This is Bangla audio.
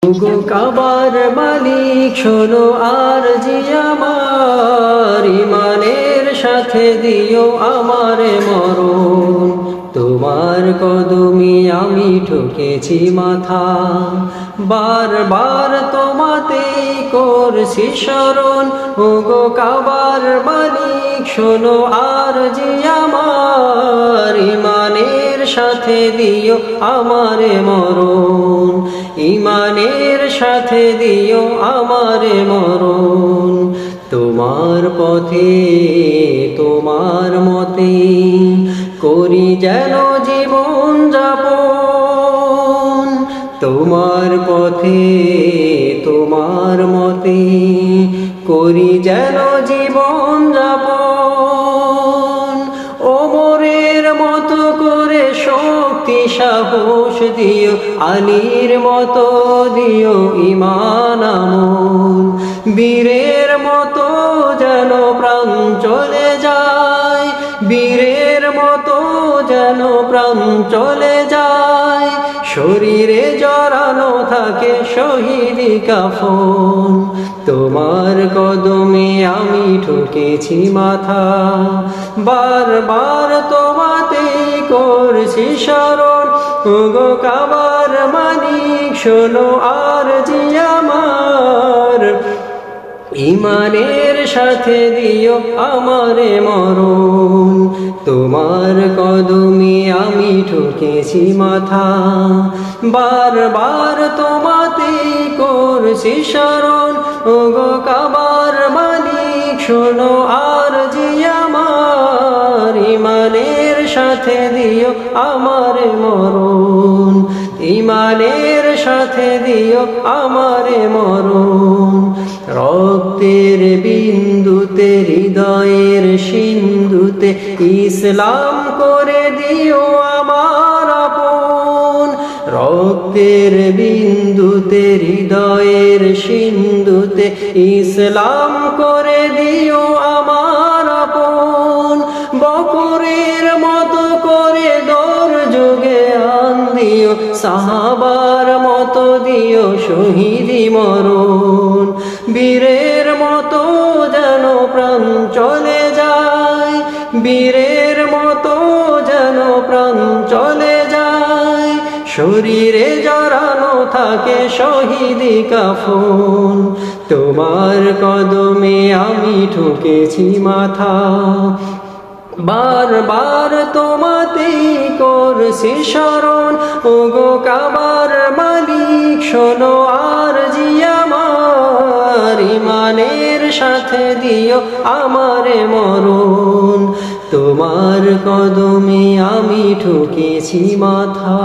ওগো কাবার মালিক শোনো আরজি আমার, ইমানের সাথে দিও আমারে মরণ। তোমার কদমে আমি ঠকেছি মাথা, বারবার তোমাতেই করছি শরণ। ওগো কাবার মালিক শোনো আরজি আমার, ইমানের সাথে দিও আমারে মরণ। ইমানের সাথে দিও আমারে মরণ। তোমার পথে তোমার মতে করি যেন জীবন যাপন। তোমার পথে তোমার মতে করি যেন জীবন যাপন। ওমরের মতো করে শক্তি সাহস দিও, আলীর মতো দিও ইমান আমল। বীরের মতো যেন প্রাণ চলে যায়, বীরের মতো যেন প্রাণ চলে যায়। শরীরে জড়ানো থাকে শহীদি কাফন। তোমার কদমে আমি ঠকেছি মাথা, বারবার তোমাতেই করছি শরণ। ওগো কাবার মালিক শোনো আরজি আমার, ইমানের সাথে দিও আমারে মরণ। তোমার কদমে আমি ঠকেছি মাথা, বারবার তোমাতেই করছি শরণ। ওগো কাবার মালিক শোনো আরজি আমার, ইমানের সাথে দিও আমারে মরণ। ইমানের সাথে দিও আমারে মরণ। রক্তের বিন্দুতে হৃদয়ের সিন্ধুতে ইসলাম করে দিও আমার আপন। রক্তের বিন্দুতে হৃদয়ের সিন্ধুতে ইসলাম করে দিও আমার আপন। বকরের মতো করে দর যুগে আন দিও, সাহাবার মতো দিও শহীদি মরণ। বীরের মতো যেন প্রাণ চলে যায়, বীরের মতো যেন প্রাণ চলে যায়। শরীরে জড়ানো থাকে শহীদি কাফন। তোমার কদমে আমি ঠকেছি মাথা, বারবার তোমাতেই করছি শরণ। ওগো কাবার মালিক শোনো আরজি আমার, ইমানের সাথে দিও আমারে মরণ। তোমার কদমে আমি ঠকেছি মাথা।